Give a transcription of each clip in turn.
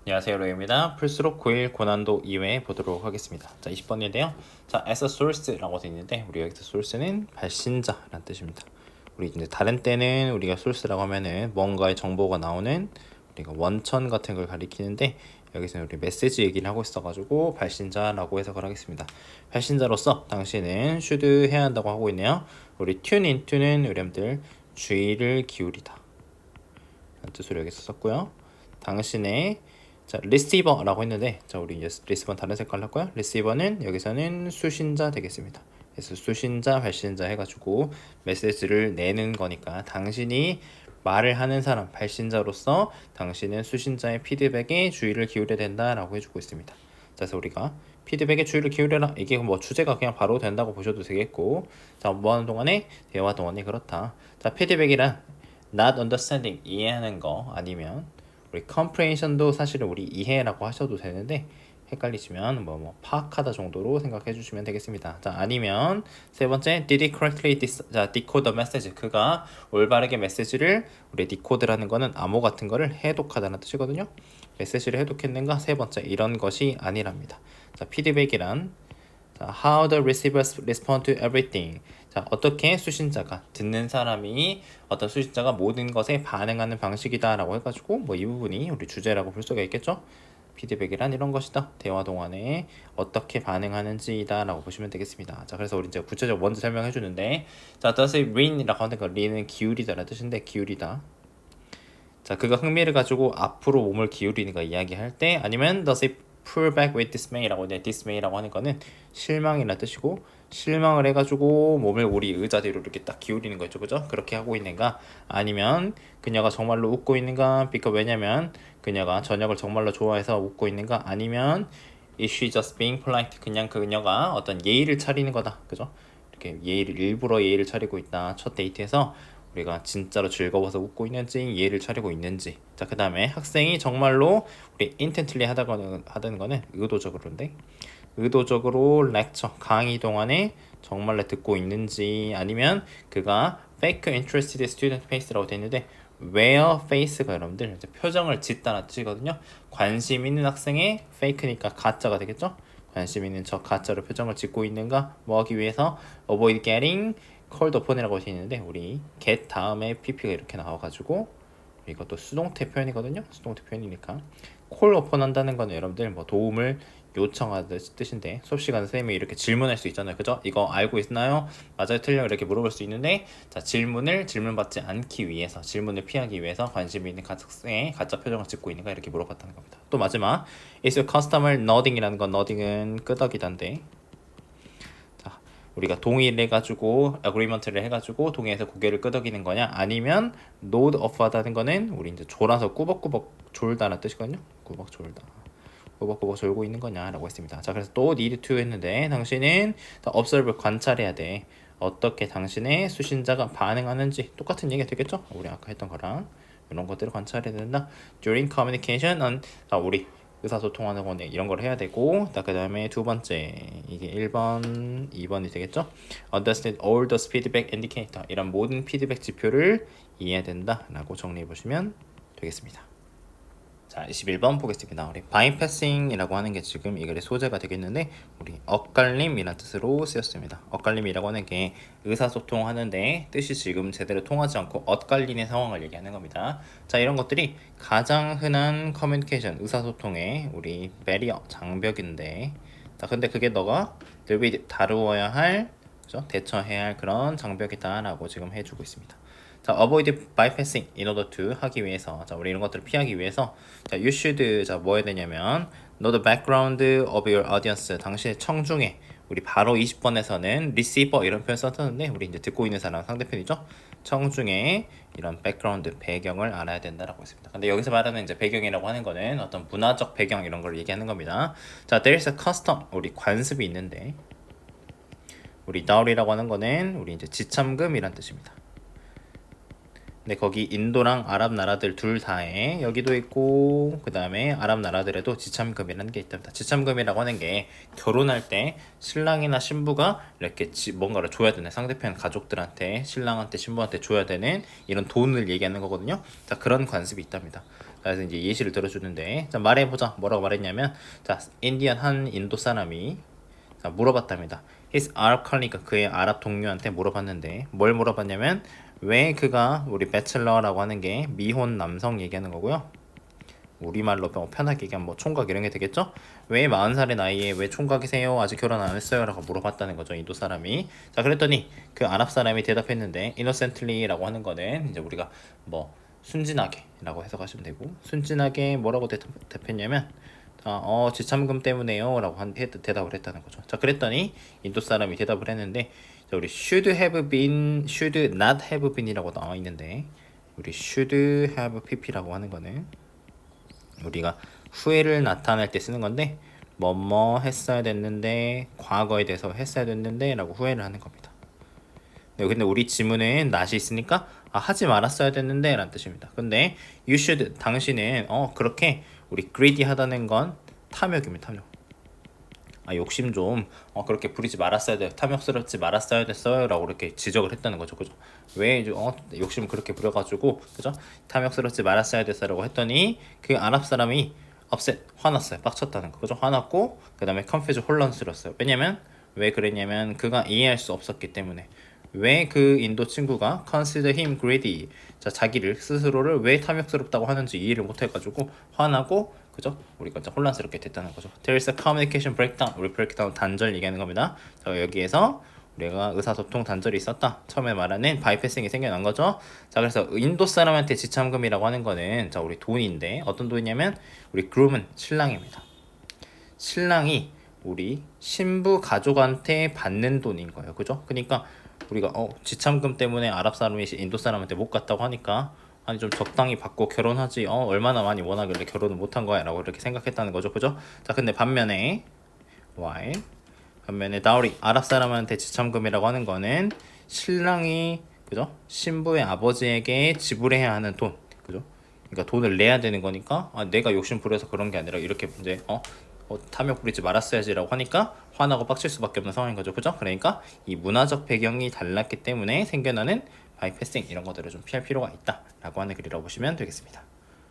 안녕하세요, 로이입니다. 풀수록 고일 고난도 2회 보도록 하겠습니다. 자, 20번인데요. 자, as a source라고 되어 있는데 우리 여기서 source는 발신자라는 뜻입니다. 우리 이제 다른 때는 우리가 source라고 하면은 뭔가의 정보가 나오는 우리가 원천 같은 걸 가리키는데 여기서는 우리 메시지 얘기를 하고 있어가지고 발신자라고 해석을 하겠습니다. 발신자로서 당신은 should 해야 한다고 하고 있네요. 우리 tune into는 여러분들 주의를 기울이다 라는 뜻으로 여기서 썼고요. 당신의 자, 리시버라고 했는데 자, 우리 이제 리시버는 다른 색깔로 할까요? 리시버는 여기서는 수신자 되겠습니다. 그래서 수신자, 발신자 해가지고 메시지를 내는 거니까 당신이 말을 하는 사람, 발신자로서 당신은 수신자의 피드백에 주의를 기울여야 된다라고 해주고 있습니다. 자, 그래서 우리가 피드백에 주의를 기울여라. 이게 뭐 주제가 그냥 바로 된다고 보셔도 되겠고, 자, 뭐 하는 동안에 대화 동안에 그렇다. 자, 피드백이란 not understanding 이해하는 거 아니면 우리 comprehension도 사실은 우리 이해라고 하셔도 되는데 헷갈리시면 뭐 파악하다 정도로 생각해 주시면 되겠습니다. 자, 아니면 세 번째 did he correctly decode the message 그가 올바르게 메시지를 우리 디코드라는 거는 암호 같은 거를 해독하다는 뜻이거든요. 메시지를 해독했는가 세 번째 이런 것이 아니랍니다. 자, 피드백이란 자, how the receivers respond to everything. 자, 어떻게 수신자가 듣는 사람이 어떤 수신자가 모든 것에 반응하는 방식이다라고 해가지고 뭐 이 부분이 우리 주제라고 볼 수가 있겠죠. 피드백이란 이런 것이다. 대화 동안에 어떻게 반응하는지다라고 보시면 되겠습니다. 자, 그래서 우리 이제 구체적으로 먼저 설명해 주는데, 자, does it lean이라고 하는 거, lean은 기울이다라는 뜻인데 기울이다. 자, 그가 흥미를 가지고 앞으로 몸을 기울이는 거 이야기할 때 아니면 does it pull back with dismay라고 해. dismay라고 하는 거는 실망이라는 뜻이고 실망을 해가지고 몸을 우리 의자 뒤로 이렇게 딱 기울이는 거죠, 그죠? 그렇게 하고 있는가? 아니면 그녀가 정말로 웃고 있는가? 왜냐면 그녀가 저녁을 정말로 좋아해서 웃고 있는가? 아니면 is she just being polite? 그냥 그녀가 어떤 예의를 차리는 거다, 그죠? 이렇게 일부러 예의를 차리고 있다. 첫 데이트에서 우리가 진짜로 즐거워서 웃고 있는지 예의를 차리고 있는지. 자, 그 다음에 학생이 정말로 우리 intently 하다는 거는 의도적으로인데 의도적으로 렉처 강의 동안에 정말로 듣고 있는지 아니면 그가 fake interested student face라고 되어 있는데 where face가 여러분들 이제 표정을 짓다는 뜻이거든요. 관심 있는 학생의 fake니까 가짜가 되겠죠. 관심 있는 저 가짜로 표정을 짓고 있는가 뭐 하기 위해서 avoid getting called upon이라고 되어 있는데 우리 get 다음에 pp가 이렇게 나와가지고 이것도 수동태 표현이거든요. 수동태 표현이니까 call upon 한다는 거는 여러분들 뭐 도움을 요청하는 뜻인데 수업 시간에 선생님이 이렇게 질문할 수 있잖아요, 그죠? 이거 알고 있나요? 맞아요, 틀려요? 이렇게 물어볼 수 있는데 자, 질문받지 않기 위해서 질문을 피하기 위해서 관심 있는 학생의 가짜 표정을 짓고 있는가 이렇게 물어봤다는 겁니다. 또 마지막 is your customer nodding이라는 건 nodding은 끄덕이던데 우리가 동의를 해가지고 agreement를 해가지고 동의해서 고개를 끄덕이는 거냐 아니면 nod off 하다는 거는 우리 이제 졸아서 꾸벅꾸벅 졸다라는 뜻이거든요. 꾸벅 졸다. 꾸벅꾸벅 졸고 있는 거냐라고 했습니다. 자, 그래서 또 need to 했는데 당신은 observe 관찰해야 돼. 어떻게 당신의 수신자가 반응하는지 똑같은 얘기가 되겠죠? 우리 아까 했던 거랑 이런 것들을 관찰해야 된다. During communication, 우리 의사소통하는 건데 이런 걸 해야 되고, 그 다음에 두 번째 이게 1번, 2번이 되겠죠? Understand all the feedback indicator 이런 모든 피드백 지표를 이해해야 된다라고 정리해 보시면 되겠습니다. 자, 21번 보겠습니다. 우리 bypassing이라고 하는 게 지금 이 글의 소재가 되겠는데 우리 엇갈림이라는 뜻으로 쓰였습니다. 엇갈림이라고 하는 게 의사소통하는데 뜻이 지금 제대로 통하지 않고 엇갈리는 상황을 얘기하는 겁니다. 자, 이런 것들이 가장 흔한 커뮤니케이션, 의사소통의 우리 배리어, 장벽인데 자, 근데 그게 너가 늘 다루어야 할, 그죠? 대처해야 할 그런 장벽이다라고 지금 해주고 있습니다. 자, avoid bypassing in order to 하기 위해서 자, 우리 이런 것들을 피하기 위해서 자, you should 자, 뭐 해야 되냐면 know the background of your audience 당신의 청중에 우리 바로 20번에서는 receiver 이런 표현 썼었는데 우리 이제 듣고 있는 사람 상대편이죠. 청중에 이런 백그라운드 배경을 알아야 된다라고 했습니다. 근데 여기서 말하는 이제 배경이라고 하는 거는 어떤 문화적 배경 이런 걸 얘기하는 겁니다. 자, there's a custom 우리 관습이 있는데 우리 dowry라고 하는 거는 우리 이제 지참금이란 뜻입니다. 근데 거기 인도랑 아랍 나라들 둘 다에 여기도 있고 그 다음에 아랍 나라들에도 지참금이라는 게 있답니다. 지참금이라고 하는 게 결혼할 때 신랑이나 신부가 이렇게 뭔가를 줘야 되는 상대편 가족들한테 신랑한테 신부한테 줘야 되는 이런 돈을 얘기하는 거거든요. 자, 그런 관습이 있답니다. 그래서 이제 예시를 들어주는데, 자 말해보자. 뭐라고 말했냐면, 자 인디언 한 인도 사람이 자 물어봤답니다. His Arab colleague, 그의 아랍 동료한테 물어봤는데, 뭘 물어봤냐면 왜 그가, 우리 배첼러라고 하는 게 미혼 남성 얘기하는 거고요. 우리말로 편하게 얘기하면 뭐 총각 이런 게 되겠죠? 왜 40살의 나이에 왜 총각이세요? 아직 결혼 안 했어요? 라고 물어봤다는 거죠, 인도 사람이. 자 그랬더니 그 아랍 사람이 대답했는데, innocently라고 하는 거는 이제 우리가 뭐 순진하게 라고 해석하시면 되고, 순진하게 뭐라고 대답했냐면 지참금 때문에요 라고 대답을 했다는 거죠. 자 그랬더니 인도 사람이 대답을 했는데, 자 우리 should have been, should not have been이라고 나와 있는데, 우리 should have pp라고 하는 거는 우리가 후회를 나타낼 때 쓰는 건데, 뭐뭐 했어야 됐는데, 과거에 대해서 했어야 됐는데 라고 후회를 하는 겁니다. 네, 근데 우리 지문에 not이 있으니까 하지 말았어야 됐는데 라는 뜻입니다. 근데 you should, 당신은 그렇게 우리 greedy 하다는 건 탐욕입니다. 탐욕. 욕심 좀 그렇게 부리지 말았어야 돼, 탐욕스럽지 말았어야 됐어요 라고 이렇게 지적을 했다는 거죠. 그죠? 왜 욕심 그렇게 부려가지고, 그죠? 탐욕스럽지 말았어야 됐어 라고 했더니 그 아랍 사람이 upset, 화났어요. 빡쳤다는 거. 그죠? 화났고, 그 다음에 confuse, 혼란스러웠어요. 왜냐면 왜 그랬냐면 그가 이해할 수 없었기 때문에. 왜 그 인도 친구가 consider him greedy, 자 자기를 스스로를 왜 탐욕스럽다고 하는지 이해를 못해가지고 화나고, 그죠? 우리가 이제 혼란스럽게 됐다는 거죠. There is a communication breakdown. 우리 breakdown 단절 얘기하는 겁니다. 자 여기에서 우리가 의사소통 단절이 있었다. 처음에 말하는 바이패싱이 생겨난 거죠. 자 그래서 인도 사람한테 지참금이라고 하는 거는 자 우리 돈인데, 어떤 돈이냐면 우리 groom은 신랑입니다. 신랑이 우리 신부 가족한테 받는 돈인 거예요. 그죠? 그러니까 우리가 지참금 때문에 아랍 사람이 인도 사람한테 못 갔다고 하니까, 아니 좀 적당히 받고 결혼하지, 얼마나 많이 원하길래 결혼을 못한 거야 라고 이렇게 생각했다는 거죠. 그죠? 자 근데 반면에 다우리, 아랍 사람한테 지참금이라고 하는 거는 신랑이, 그죠? 신부의 아버지에게 지불해야 하는 돈, 그죠? 그러니까 돈을 내야 되는 거니까, 내가 욕심 부려서 그런 게 아니라 이렇게 이제 탐욕 부리지 말았어야지라고 하니까 화나고 빡칠 수밖에 없는 상황인 거죠. 그죠? 그러니까 이 문화적 배경이 달랐기 때문에 생겨나는 바이패싱, 이런 것들을 좀 피할 필요가 있다라고 하는 글이라고 보시면 되겠습니다.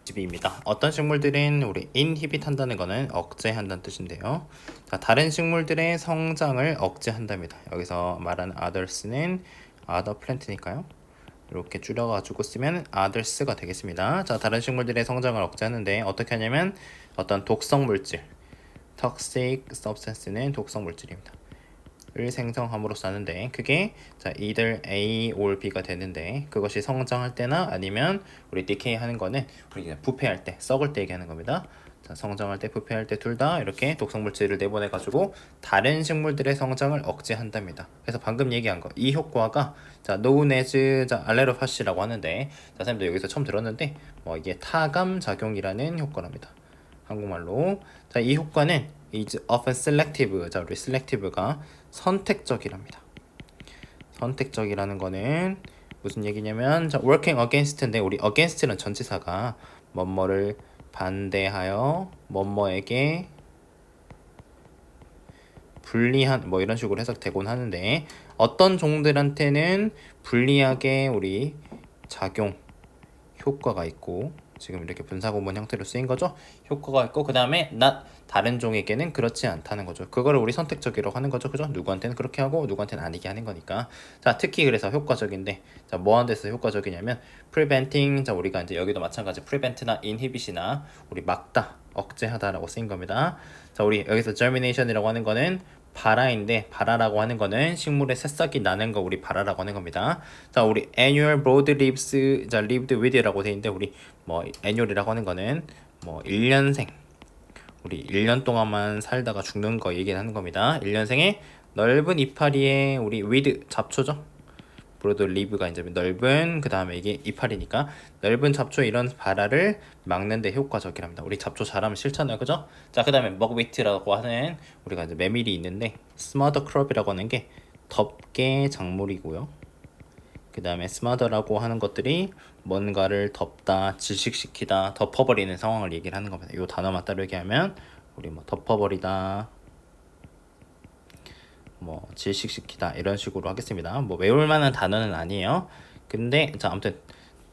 2입니다. 어떤 식물들은 우리 inhibit 한다는 거는 억제한다는 뜻인데요. 자, 다른 식물들의 성장을 억제한답니다. 여기서 말하는 others는 other plant니까요. 이렇게 줄여가지고 쓰면 others가 되겠습니다. 자, 다른 식물들의 성장을 억제하는데 어떻게 하냐면 어떤 독성 물질, toxic substance는 독성 물질입니다. 을 생성함으로써 하는데, 그게 자 either A or B가 되는데, 그것이 성장할 때나 아니면 우리 decay 하는 거는 우리 부패할 때, 썩을 때 얘기하는 겁니다. 자, 성장할 때, 부패할 때 둘 다 이렇게 독성 물질을 내보내 가지고 다른 식물들의 성장을 억제한답니다. 그래서 방금 얘기한 거, 이 효과가 자 known as 자 알레로파시라고 하는데, 자 선생님도 여기서 처음 들었는데 이게 타감 작용이라는 효과랍니다. 한국말로. 자, 이 효과는 is often selective. 자, 우리 selective가 선택적이랍니다. 선택적이라는 거는 무슨 얘기냐면, 자, working against인데, 우리 against는 전치사가 뭐뭐를 반대하여 뭐뭐에게 불리한 뭐 이런 식으로 해석되곤 하는데, 어떤 종들한테는 불리하게 우리 작용 효과가 있고, 지금 이렇게 분사구문 형태로 쓰인 거죠. 효과가 있고, 그 다음에 not, 다른 종에게는 그렇지 않다는 거죠. 그거를 우리 선택적이라고 하는 거죠. 그죠? 누구한테는 그렇게 하고 누구한테는 아니게 하는 거니까. 자, 특히 그래서 효과적인데, 자, 뭐 하는 데서 효과적이냐면 preventing, 자, 우리가 이제 여기도 마찬가지 prevent나 inhibit이나 우리 막다, 억제하다라고 쓰인 겁니다. 자, 우리 여기서 germination이라고 하는 거는 발화인데, 발화라고 하는 거는 식물의 새싹이 나는 거 우리 발화라고 하는 겁니다. 자, 우리 annual broad leaves, 자, lived with라고 돼 있는데, 우리 annual이라고 하는 거는 1년생, 우리 1년 동안만 살다가 죽는 거 얘기하는 겁니다. 1년생에 넓은 이파리에 우리 with, 잡초죠. 브로드 리브가 이제 넓은, 그 다음에 이게 이파리니까 넓은 잡초, 이런 발화를 막는 데 효과적이랍니다. 우리 잡초 잘하면 싫잖아요. 그죠? 자, 그 다음에 먹위트라고 하는 우리가 이제 메밀이 있는데, 스마더 크롭이라고 하는 게 덮개 작물이고요. 그 다음에 스마더라고 하는 것들이 뭔가를 덮다, 질식시키다, 덮어버리는 상황을 얘기를 하는 겁니다. 이 단어만 따로 얘기하면 우리 덮어버리다, 질식시키다, 이런 식으로 하겠습니다. 외울 만한 단어는 아니에요. 근데 자, 아무튼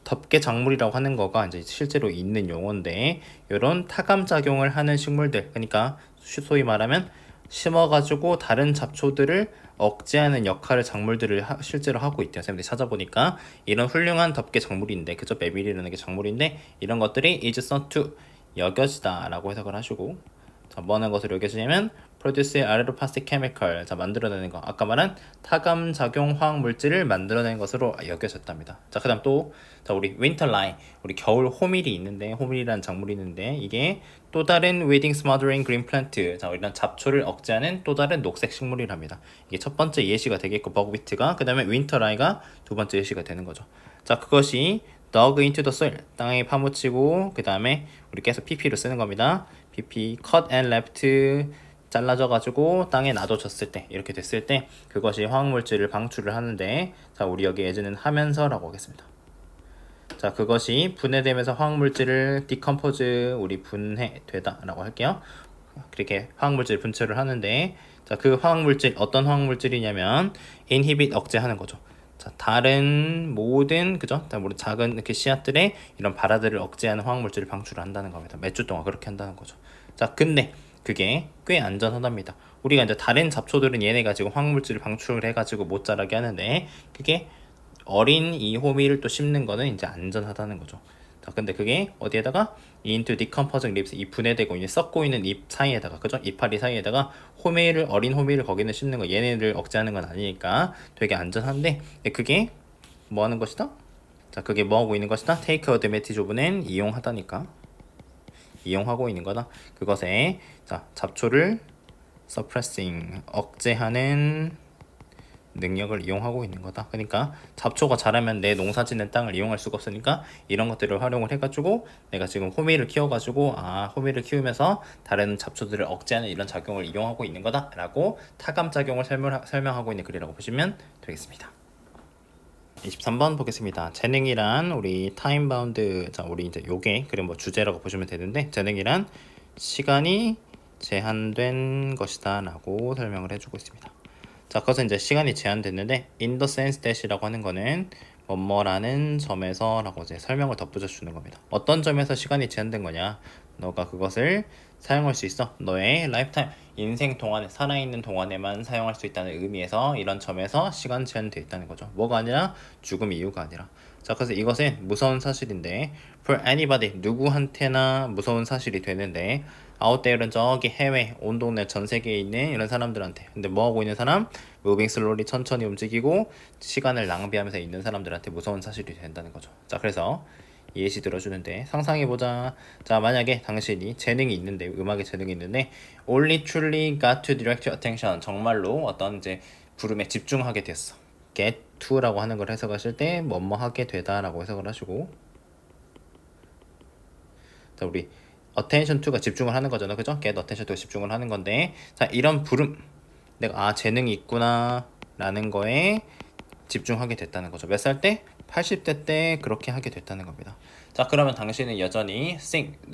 덮개 작물이라고 하는 거가 이제 실제로 있는 용어인데 이런 타감 작용을 하는 식물들, 그러니까 소위 말하면 심어가지고 다른 잡초들을 억제하는 역할을 작물들을 실제로 하고 있대요. 쌤들이 찾아보니까 이런 훌륭한 덮개 작물인데, 그저 메밀이라는 게 작물인데 이런 것들이 is thought to 여겨지다라고 해석을 하시고, 자, 뭐 하는 것을 여겨지냐면 produce aeroplastic chemical, 자, 만들어내는 거, 아까 말한 타감 작용 화학 물질을 만들어내는 것으로 여겨졌답니다. 자, 그다음 또, 자, 우리 winter lime, 우리 겨울 호밀이 있는데, 호밀이라는 작물이 있는데 이게 또 다른 weeding smothering green plant, 자, 이런 잡초를 억제하는 또 다른 녹색 식물이랍니다. 이게 첫 번째 예시가 되겠고 버그비트가, 그 다음에 winter lime가 두 번째 예시가 되는 거죠. 자, 그것이 dug into the soil, 땅에 파묻히고, 그 다음에 우리 계속 pp로 쓰는 겁니다. pp cut and left, 잘라져 가지고 땅에 놔둬졌을 때, 이렇게 됐을 때 그것이 화학물질을 방출을 하는데, 자, 우리 여기 예제는 하면서라고 하겠습니다. 자, 그것이 분해되면서 화학물질을 디컴포즈, 우리 분해되다 라고 할게요. 그렇게 화학물질 분출을 하는데, 자, 그 화학물질 어떤 화학물질이냐면 inhibit, 억제하는 거죠. 자, 다른 모든, 그죠? 작은 이렇게 씨앗들의 이런 발화들을 억제하는 화학물질을 방출을 한다는 겁니다. 몇 주 동안 그렇게 한다는 거죠. 자, 근데 그게 꽤 안전하답니다. 우리가 이제 다른 잡초들은 얘네가 지금 화학물질을 방출을 해가지고 못 자라게 하는데, 그게 어린 이 호미를 또 심는 거는 이제 안전하다는 거죠. 자, 근데 그게 어디에다가 into decomposing leaves, 이 분해되고 이제 썩고 있는 잎 사이에다가, 그죠? 이파리 사이에다가 호미를, 어린 호미를 거기는 심는 거, 얘네를 억제하는 건 아니니까 되게 안전한데, 그게 뭐 하는 것이다? 자, 그게 뭐 하고 있는 것이다? take advantage of는 이용하다니까, 이용하고 있는 거다. 그것에, 자, 잡초를 suppressing, 억제하는 능력을 이용하고 있는 거다. 그러니까 잡초가 자라면 내 농사짓는 땅을 이용할 수가 없으니까 이런 것들을 활용을 해가지고 내가 지금 호미를 키워가지고, 호미를 키우면서 다른 잡초들을 억제하는 이런 작용을 이용하고 있는 거다 라고 타감 작용을 설명하고 있는 글이라고 보시면 되겠습니다. 23번 보겠습니다. 재능이란 우리 타임 바운드, 자, 우리 이제 요게 그럼 뭐 주제라고 보시면 되는데, 재능이란 시간이 제한된 것이다 라고 설명을 해주고 있습니다. 자, 그것은 이제 시간이 제한됐는데 in the sense that이라고 하는 거는 뭐뭐라는 점에서 라고 이제 설명을 덧붙여 주는 겁니다. 어떤 점에서 시간이 제한된 거냐, 너가 그것을 사용할 수 있어, 너의 라이프타임, 인생 동안에, 살아있는 동안에만 사용할 수 있다는 의미에서 이런 점에서 시간 제한되어 있다는 거죠. 뭐가 아니라 죽음 이유가 아니라. 자, 그래서 이것은 무서운 사실인데 for anybody, 누구한테나 무서운 사실이 되는데 out there는 저기 해외, 온 동네 전 세계에 있는 이런 사람들한테, 근데 뭐 하고 있는 사람? moving slowly, 천천히 움직이고 시간을 낭비하면서 있는 사람들한테 무서운 사실이 된다는 거죠. 자, 그래서 예시 들어주는데 상상해보자. 자, 만약에 당신이 재능이 있는데, 음악에 재능이 있는데 only truly got to direct your attention, 정말로 어떤 이제 부름에 집중하게 됐어. get to라고 하는 걸 해석하실 때 뭐뭐 하게 되다 라고 해석을 하시고, 자, 우리 attention to가 집중을 하는 거잖아, 그죠? get attention to가 집중을 하는 건데, 자, 이런 부름, 내가 재능이 있구나 라는 거에 집중하게 됐다는 거죠. 몇 살 때? 80대 때 그렇게 하게 됐다는 겁니다. 자, 그러면 당신은 여전히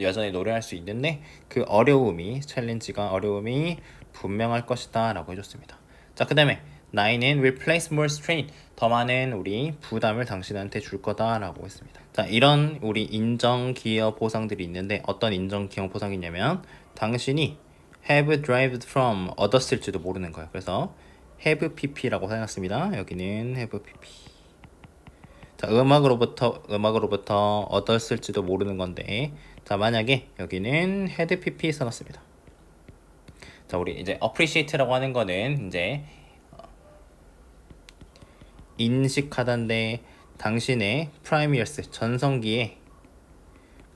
여전히 노래할 수 있는데 그 어려움이, 챌린지가, 어려움이 분명할 것이다 라고 해줬습니다. 자, 그 다음에 9은 will place more strain, 더 많은 우리 부담을 당신한테 줄 거다 라고 했습니다. 자, 이런 우리 인정기여 보상들이 있는데 어떤 인정기여 보상이냐면 당신이 have derived from, 얻었을지도 모르는 거예요. 그래서 have pp라고 사용했습니다. 여기는 have pp. 자, 음악으로부터 얻었을지도 모르는 건데, 자, 만약에 여기는 had pp 써놨습니다. 자, 우리 이제 appreciate라고 하는 거는 이제 인식하다인데, 당신의 previous, 전성기에,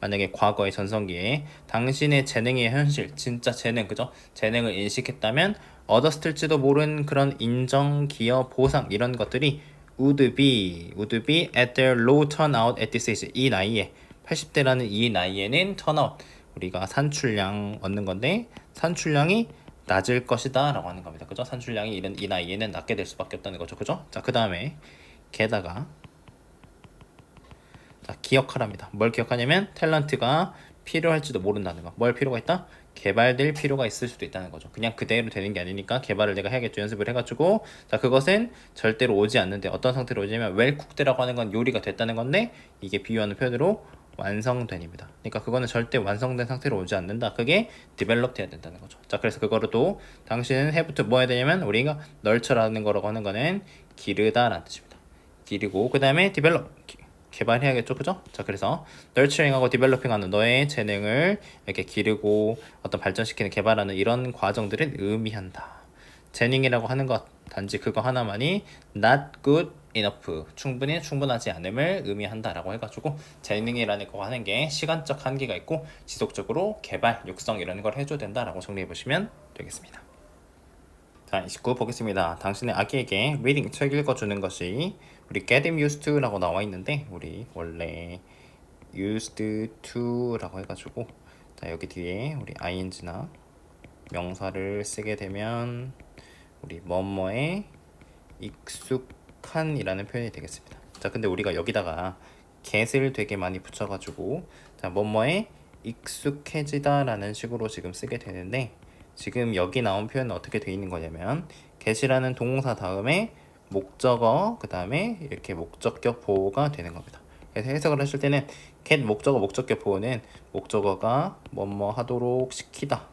만약에 과거의 전성기에 당신의 재능의 현실, 진짜 재능, 그죠? 재능을 인식했다면 얻었을지도 모르는 그런 인정, 기여, 보상, 이런 것들이 would be at their low turnout at this age, 이 나이에, 80대라는 이 나이에는 turnout, 우리가 산출량 얻는 건데 산출량이 낮을 것이다 라고 하는 겁니다. 그죠? 산출량이 이 나이에는 낮게 될 수밖에 없다는 거죠. 그죠? 자, 그 다음에 게다가, 자, 기억하랍니다. 뭘 기억하냐면 탤런트가 필요할지도 모른다는 거. 뭘 필요가 있다? 개발될 필요가 있을 수도 있다는 거죠. 그냥 그대로 되는 게 아니니까 개발을 내가 해야겠죠. 연습을 해가지고. 자, 그것은 절대로 오지 않는데 어떤 상태로 오냐면 웰쿡드라고 하는 건 요리가 됐다는 건데 이게 비유하는 표현으로 완성된입니다. 그러니까 그거는 절대 완성된 상태로 오지 않는다. 그게 디벨롭 돼야 된다는 거죠. 자, 그래서 그거를 또 당신은 해부터 뭐 해야 되냐면 우리가 널처라는 거라고 하는 거는 기르다라는 뜻입니다. 기르고 그 다음에 디벨롭 개발해야겠죠, 그죠? 자, 그래서 nurturing하고 developing하는 너의 재능을 이렇게 기르고 어떤 발전시키는 개발하는 이런 과정들은 의미한다. 재능이라고 하는 것 단지 그거 하나만이 not good enough 충분하지 않음을 의미한다라고 해가지고 재능이라는 거 하는 게 시간적 한계가 있고 지속적으로 개발, 육성 이런 걸 해줘야 된다라고 정리해 보시면 되겠습니다. 자, 29 보겠습니다. 당신의 아기에게 reading 책 읽어주는 것이 우리 get him used to라고 나와 있는데 우리 원래 used to라고 해가지고 자, 여기 뒤에 우리 ing나 명사를 쓰게 되면 우리 뭐뭐에 익숙한이라는 표현이 되겠습니다. 자, 근데 우리가 여기다가 get을 되게 많이 붙여가지고 자, 뭐뭐에 익숙해지다라는 식으로 지금 쓰게 되는데 지금 여기 나온 표현은 어떻게 되어 있는 거냐면 get이라는 동사 다음에 목적어 그 다음에 이렇게 목적격 보호가 되는 겁니다. 그래서 해석을 하실 때는 get 목적어 목적격 보호는 목적어가 뭐뭐 하도록 시키다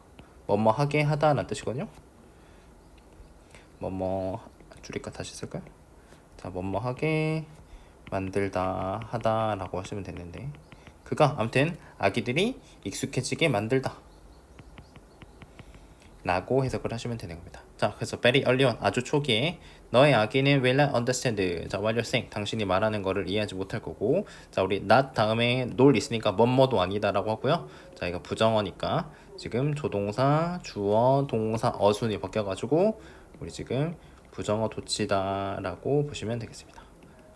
뭐뭐 하게 하다 라는 뜻이거든요. 뭐뭐 줄일까 다시 쓸까요? 자, 뭐뭐 하게 만들다 하다 라고 하시면 되는데 그가 아무튼 아기들이 익숙해지게 만들다 라고 해석을 하시면 되는 겁니다. 자, 그래서 very early on 아주 초기에 너의 아기는 will not understand. 자, what you're saying. 당신이 말하는 거를 이해하지 못할 거고. 자, 우리 not 다음에 놀 있으니까 뭐뭐도 아니다라고 하고요. 자, 이거 부정어니까 지금 조동사, 주어, 동사, 어순이 바뀌어가지고 우리 지금 부정어 도치다라고 보시면 되겠습니다.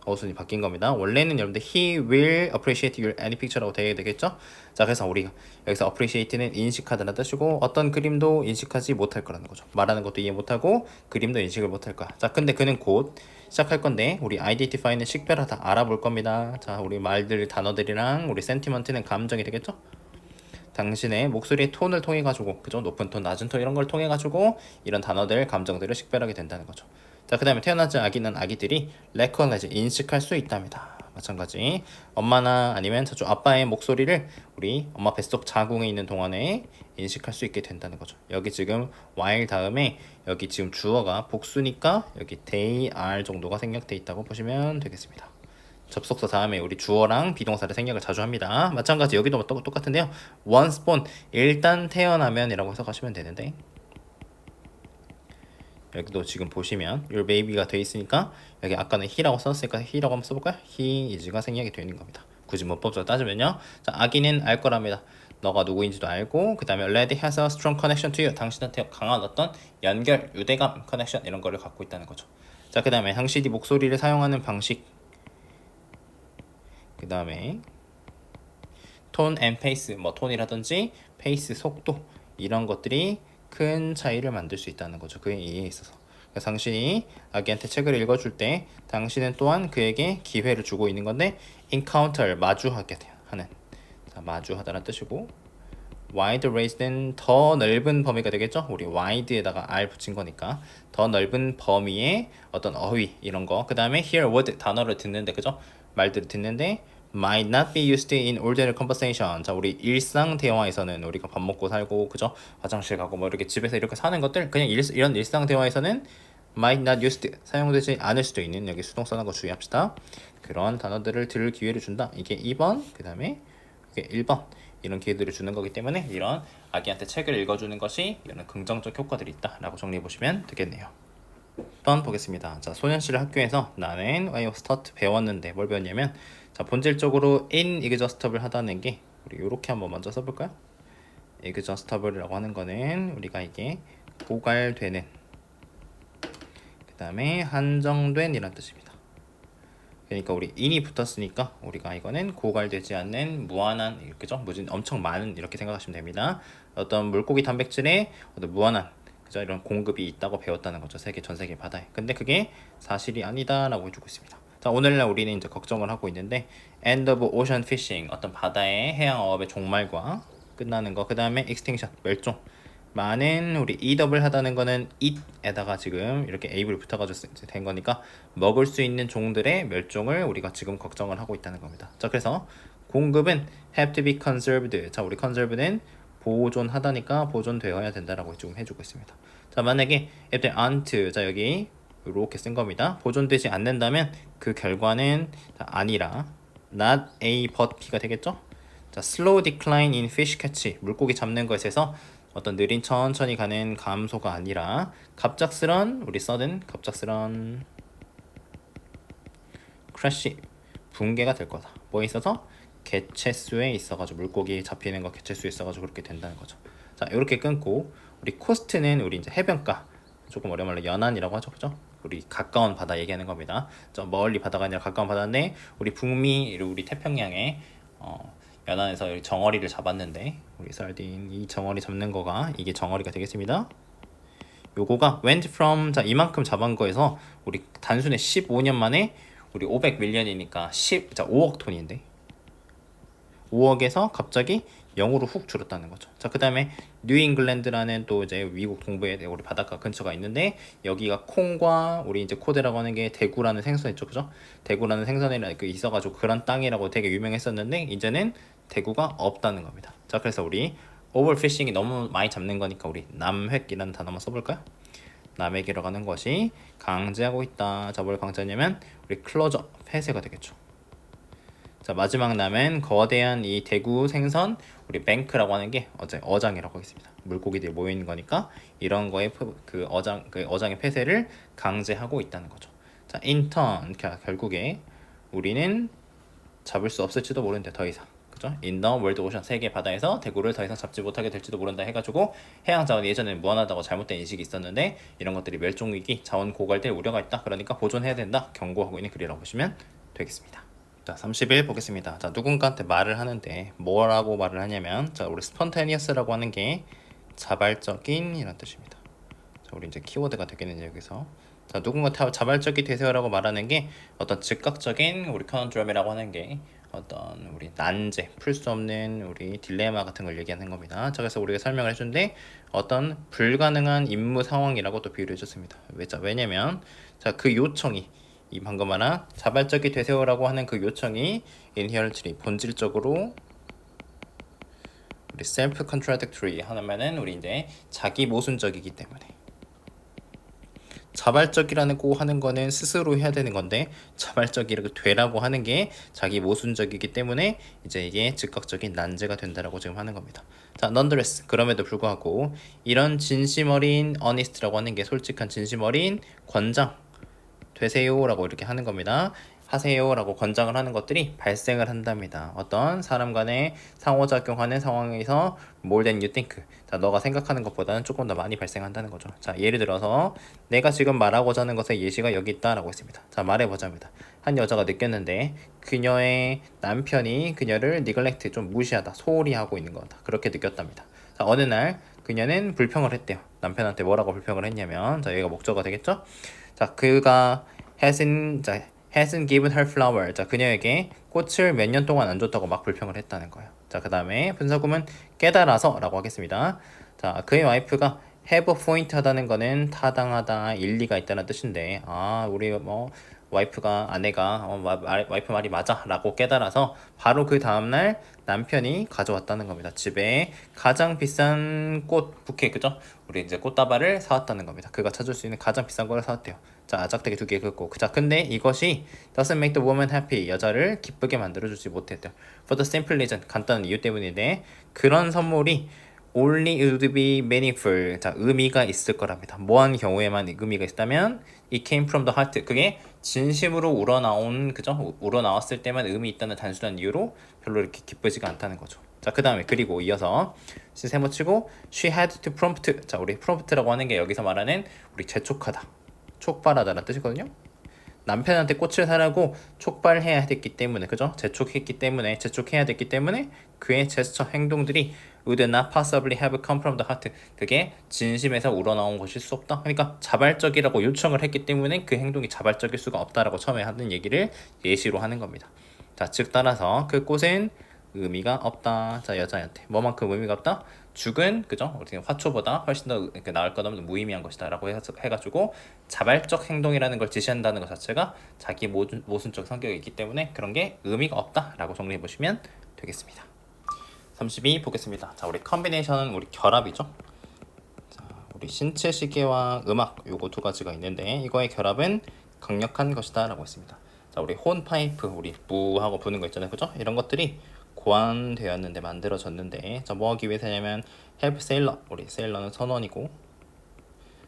어순이 바뀐 겁니다. 원래는 여러분들 he will appreciate your any picture라고 되게 되겠죠? 자, 그래서 우리가 여기서 appreciate는 인식하다는 뜻이고 어떤 그림도 인식하지 못할 거라는 거죠. 말하는 것도 이해 못하고 그림도 인식을 못할 거야. 자, 근데 그는 곧 시작할 건데 우리 identify는 식별하다 알아볼 겁니다. 자, 우리 말들 단어들이랑 우리 sentiment는 감정이 되겠죠? 당신의 목소리의 톤을 통해 가지고 그죠? 높은 톤, 낮은 톤 이런 걸 통해 가지고 이런 단어들, 감정들을 식별하게 된다는 거죠. 자, 그 다음에 태어나지 아기는 아기들이 recognize 인식할 수 있답니다. 마찬가지 엄마나 아니면 자주 아빠의 목소리를 우리 엄마 뱃속 자궁에 있는 동안에 인식할 수 있게 된다는 거죠. 여기 지금 while 다음에 여기 지금 주어가 복수니까 여기 they are 정도가 생략돼 있다고 보시면 되겠습니다. 접속사 다음에 우리 주어랑 비동사를 생략을 자주 합니다. 마찬가지 여기도 똑같은데요. once born 일단 태어나면 이라고 해석하시면 되는데 여기도 지금 보시면 your baby가 돼 있으니까 여기 아까는 he라고 썼으니까 he라고 한번 써볼까요? he is가 생략이 되어 있는 겁니다. 굳이 문법적으로 따지면요. 자, 아기는 알 거랍니다. 너가 누구인지도 알고 그 다음에 lad has a strong connection to you. 당신한테 강한 어떤 연결, 유대감, connection 이런 거를 갖고 있다는 거죠. 자, 그 다음에 당신이 목소리를 사용하는 방식 그 다음에 톤 앤 페이스 뭐 톤이라든지 페이스 속도 이런 것들이 큰 차이를 만들 수 있다는 거죠. 그의 이해에 있어서. 그래서 당신이 아기한테 책을 읽어줄 때 당신은 또한 그에게 기회를 주고 있는 건데 encounter 마주하게 하는 자, 마주하다는 뜻이고 wide range는 더 넓은 범위가 되겠죠. 우리 wide에다가 r 붙인 거니까 더 넓은 범위의 어떤 어휘 이런 거. 그 다음에 hear word 단어를 듣는데 그죠? 말들을 듣는데 might not be used in ordinary conversation. 자, 우리 일상 대화에서는 우리가 밥 먹고 살고 그죠? 화장실 가고 뭐 이렇게 집에서 이렇게 사는 것들 그냥 이런 일상 대화에서는 might not used 사용되지 않을 수도 있는 여기 수동 써는 거 주의합시다. 그런 단어들을 들을 기회를 준다. 이게 2번 그 다음에 이게 1번 이런 기회들을 주는 거기 때문에 이런 아기한테 책을 읽어주는 것이 이런 긍정적 효과들이 있다라고 정리해 보시면 되겠네요. 1번 보겠습니다. 자, 소년시를 학교에서 나는 I was taught 배웠는데 뭘 배웠냐면 자, 본질적으로 inexhaustible 하다는 게 우리 이렇게 한번 먼저 써볼까요? exhaustible이라고 하는 거는 우리가 이게 고갈되는 그 다음에 한정된 이란 뜻입니다. 그러니까 우리 in이 붙었으니까 우리가 이거는 고갈되지 않는 무한한 그죠? 무진 엄청 많은 이렇게 생각하시면 됩니다. 어떤 물고기 단백질에 어떤 무한한 그죠? 이런 공급이 있다고 배웠다는 거죠. 전 세계 바다에. 근데 그게 사실이 아니다라고 해주고 있습니다. 자, 오늘날 우리는 이제 걱정을 하고 있는데 end of ocean fishing 어떤 바다의 해양어업의 종말과 끝나는 거. 그 다음에 extinction 멸종. 많은 우리 eatable 하다는 거는 eat에다가 지금 이렇게 able 붙어가지고 된 거니까 먹을 수 있는 종들의 멸종을 우리가 지금 걱정을 하고 있다는 겁니다. 자, 그래서 공급은 have to be conserved. 자, 우리 conserve는 보존하다니까 보존되어야 된다라고 지금 해주고 있습니다. 자, 만약에 if they aren't, 자 여기 이렇게 쓴 겁니다. 보존되지 않는다면 그 결과는 아니라 not A but B가 되겠죠? 자, slow decline in fish catch, 물고기 잡는 것에서 어떤 느린 천천히 가는 감소가 아니라 갑작스런 우리 sudden 갑작스런 crash 붕괴가 될 거다. 뭐에 있어서? 개체수에 있어가지고 물고기 잡히는 거 개체수에 있어가지고 그렇게 된다는 거죠. 자, 이렇게 끊고 우리 코스트는 우리 이제 해변가 조금 어려운 말로 연안이라고 하죠, 그죠? 우리 가까운 바다 얘기하는 겁니다. 저 멀리 바다가 아니라 가까운 바다인데 우리 북미 우리 태평양에 연안에서 정어리를 잡았는데 우리 살딘 이 정어리 잡는 거가 이게 정어리가 되겠습니다. 요거가 went from 자 이만큼 잡은 거에서 우리 단순히 15년 만에 우리 500밀리언이니까 5억 톤인데 5억에서 갑자기 0으로 훅 줄었다는 거죠. 자, 그 다음에 뉴잉글랜드라는 또 이제 미국 동부에 우리 바닷가 근처가 있는데 여기가 콩과 우리 이제 코드라고 하는 게 대구라는 생선 있죠, 그죠? 대구라는 생선이 있어가지고 그런 땅이라고 되게 유명했었는데 이제는 대구가 없다는 겁니다. 자, 그래서 우리 오버피싱이 너무 많이 잡는 거니까 우리 남획이라는 단어만 써볼까요? 남획이라고 하는 것이 강제하고 있다. 자, 뭘 강제하냐면 우리 클로저, 폐쇄가 되겠죠. 자, 마지막 남은 거대한 이 대구 생선 우리 뱅크라고 하는 게 어장이라고 하겠습니다. 물고기들이 모여 있는 거니까 이런 거에 그 어장의 폐쇄를 강제하고 있다는 거죠. 자, 인턴 결국에 우리는 잡을 수 없을지도 모른대 더 이상. 그죠? In the world ocean 세계 바다에서 대구를 더 이상 잡지 못하게 될지도 모른다 해가지고 해양 자원이 예전에 무한하다고 잘못된 인식이 있었는데 이런 것들이 멸종 위기, 자원 고갈될 우려가 있다. 그러니까 보존해야 된다. 경고하고 있는 글이라고 보시면 되겠습니다. 자, 31 보겠습니다. 자, 누군가한테 말을 하는데 뭐라고 말을 하냐면 자, 우리 spontaneous라고 하는 게 자발적인 이란 뜻입니다. 자, 우리 이제 키워드가 되겠는데 여기서 자, 누군가 자발적이 되세요라고 말하는 게 어떤 즉각적인 우리 컨트롤이라고 하는 게 어떤 우리 난제, 풀 수 없는 우리 딜레마 같은 걸 얘기하는 겁니다. 자, 그래서 우리가 설명을 해준데 어떤 불가능한 임무 상황이라고 또 비유를 해줬습니다. 왜냐면 자, 그 요청이 이 방금 말한 자발적이 되세요라고 하는 그 요청이 inherently 본질적으로 우리 self contradictory 하면은 우리 이제 자기 모순적이기 때문에 자발적이라고 하는 거는 스스로 해야 되는 건데 자발적이라고 되라고 하는 게 자기 모순적이기 때문에 이제 이게 즉각적인 난제가 된다라고 지금 하는 겁니다. 자, nonetheless 그럼에도 불구하고 이런 진심 어린 honest라고 하는 게 솔직한 진심 어린 권장 되세요라고 이렇게 하는 겁니다. 하세요라고 권장을 하는 것들이 발생을 한답니다. 어떤 사람 간에 상호작용하는 상황에서 more than you think. 자, 너가 생각하는 것보다는 조금 더 많이 발생한다는 거죠. 자, 예를 들어서 내가 지금 말하고자 하는 것의 예시가 여기 있다라고 했습니다. 자, 말해보자입니다. 한 여자가 느꼈는데 그녀의 남편이 그녀를 neglect, 좀 무시하다, 소홀히 하고 있는 거다. 그렇게 느꼈답니다. 자, 어느 날 그녀는 불평을 했대요. 남편한테 뭐라고 불평을 했냐면 자, 여기가 목적어가 되겠죠? 자, 그가 hasn't given her flower. 자, 그녀에게 꽃을 몇 년 동안 안 줬다고 막 불평을 했다는 거예요. 자, 그 다음에 분사구문 깨달아서라고 하겠습니다. 자, 그의 와이프가 have a point 하다는 거는 타당하다, 일리가 있다는 뜻인데 우리 아내가 와이프 말이 맞아 라고 깨달아서 바로 그 다음날 남편이 가져왔다는 겁니다. 집에 가장 비싼 꽃 부케, 그죠? 우리 이제 꽃다발을 사왔다는 겁니다. 그가 찾을 수 있는 가장 비싼 걸 사왔대요. 자, 짝대기 2개 긋고 자, 근데 이것이 doesn't make the woman happy, 여자를 기쁘게 만들어주지 못했대요. For the simple reason, 간단한 이유 때문인데 그런 선물이 only would be meaningful, 자, 의미가 있을 거랍니다. 뭐한 경우에만 의미가 있다면 it came from the heart, 그게 진심으로 우러나온, 그죠? 우러나왔을 때만 의미 있다는 단순한 이유로 별로 이렇게 기쁘지가 않다는 거죠. 자, 그 다음에 그리고 이어서 세모치고 she had to prompt. 자, 우리 prompt라고 하는 게 여기서 말하는 우리 재촉하다, 촉발하다라는 뜻이거든요. 남편한테 꽃을 사라고 촉발해야 됐기 때문에, 그죠? 재촉해야 됐기 때문에 그의 제스처 행동들이 would not possibly have come from the heart, 그게 진심에서 우러나온 것일 수 없다. 그러니까 자발적이라고 요청을 했기 때문에 그 행동이 자발적일 수가 없다라고 처음에 하는 얘기를 예시로 하는 겁니다. 자, 즉 따라서 그 꽃은 의미가 없다. 자, 여자한테 뭐만큼 의미가 없다? 죽은 그죠? 어떻게 화초보다 훨씬 더 나을 것 없는 무의미한 것이다라고 해가지고 자발적 행동이라는 걸 지시한다는 것 자체가 자기 모순적 성격이 있기 때문에 그런 게 의미가 없다라고 정리해 보시면 되겠습니다. 32 보겠습니다. 자, 우리 컨비네이션은 우리 결합이죠. 자, 우리 신체 시계와 음악 요거 두 가지가 있는데 이거의 결합은 강력한 것이다라고 했습니다. 자, 우리 혼 파이프 우리 무하고 부는 거 있잖아요, 그죠? 이런 것들이 고안되었는데 만들어졌는데 자, 뭐 하기 위해서냐면 help sailor 우리 sailor는 선원이고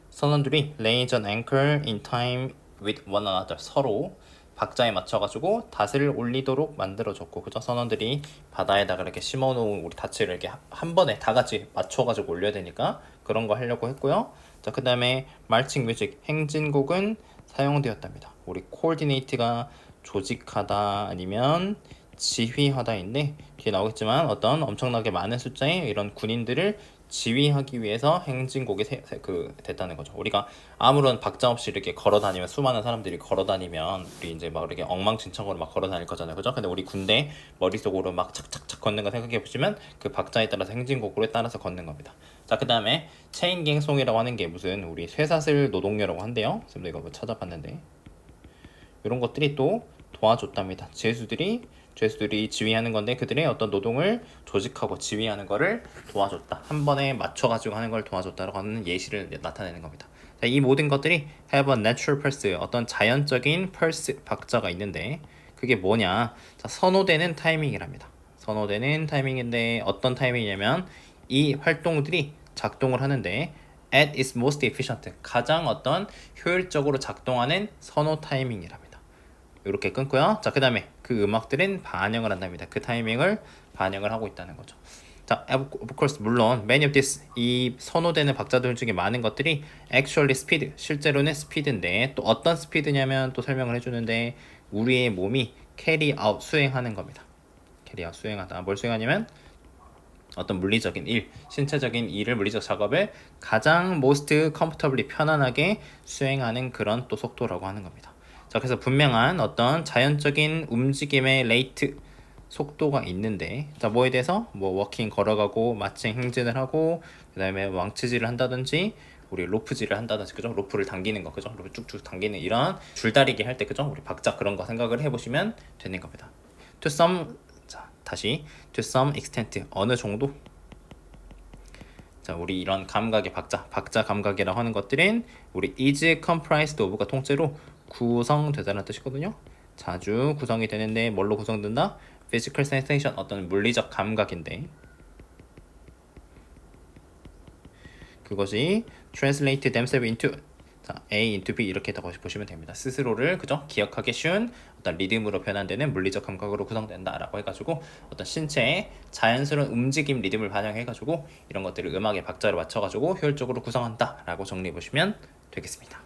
선원들이 lays an anchor in time with one another 서로 박자에 맞춰가지고 닷을 올리도록 만들어줬고 그죠? 선원들이 바다에다가 이렇게 심어놓은 우리 닷을 이렇게 한 번에 다 같이 맞춰가지고 올려야 되니까 그런 거 하려고 했고요. 자, 그 다음에 marching music 행진곡은 사용되었답니다. 우리 coordinate가 조직하다 아니면 지휘하다인데 뒤에 나오겠지만 어떤 엄청나게 많은 숫자의 이런 군인들을 지휘하기 위해서 행진곡이 됐다는 거죠. 우리가 아무런 박자 없이 이렇게 걸어 다니면 수많은 사람들이 걸어 다니면 우리 이제 막 이렇게 엉망진창으로 막 걸어 다닐 거잖아요. 그죠? 근데 우리 군대 머릿속으로 막 착착착 걷는 거 생각해 보시면 그 박자에 따라서 행진곡으로 따라서 걷는 겁니다. 자, 그 다음에 체인갱송이라고 하는 게 무슨 우리 쇠사슬 노동요라고 한대요. 지금 이거 뭐 찾아봤는데 이런 것들이 또 도와줬답니다. 죄수들이 지휘하는 건데 그들의 어떤 노동을 조직하고 지휘하는 거를 도와줬다. 한 번에 맞춰가지고 하는 걸 도와줬다라고 하는 예시를 나타내는 겁니다. 자, 이 모든 것들이 have a natural pulse, 어떤 자연적인 pulse 박자가 있는데 그게 뭐냐? 자, 선호되는 타이밍이랍니다. 선호되는 타이밍인데 어떤 타이밍이냐면 이 활동들이 작동을 하는데 at its most efficient, 가장 어떤 효율적으로 작동하는 선호 타이밍이랍니다. 이렇게 끊고요. 자, 그 다음에 그 음악들은 반영을 한답니다. 그 타이밍을 반영을 하고 있다는 거죠. 자, of course 물론 many of this 이 선호되는 박자들 중에 많은 것들이 actually speed 실제로는 speed인데 또 어떤 speed냐면 또 설명을 해주는데 우리의 몸이 carry out 수행하는 겁니다. carry out 수행하다. 뭘 수행하냐면 어떤 물리적인 일, 신체적인 일을 물리적 작업을 가장 most comfortably 편안하게 수행하는 그런 또 속도라고 하는 겁니다. 자, 그래서 분명한 어떤 자연적인 움직임의 레이트 속도가 있는데 자, 뭐에 대해서 뭐 워킹 걸어가고 마칭 행진을 하고 그 다음에 왕치질을 한다든지 우리 로프질을 한다든지 그죠? 로프를 당기는 거 그죠? 로프 쭉쭉 당기는 이런 줄다리기 할 때 그죠? 우리 박자 그런 거 생각을 해보시면 되는 겁니다. To some 자, 다시 to some extent 어느 정도 자, 우리 이런 감각의 박자 감각이라고 하는 것들은 우리 is comprised of가 통째로 구성되다는 뜻이거든요. 자주 구성이 되는데 뭘로 구성된다? physical sensation 어떤 물리적 감각인데 그것이 translate themselves into 자, A into B 이렇게 보시면 됩니다. 스스로를 그죠? 기억하기 쉬운 어떤 리듬으로 변환되는 물리적 감각으로 구성된다라고 해가지고 어떤 신체의 자연스러운 움직임 리듬을 반영해가지고 이런 것들을 음악의 박자로 맞춰가지고 효율적으로 구성한다라고 정리해 보시면 되겠습니다.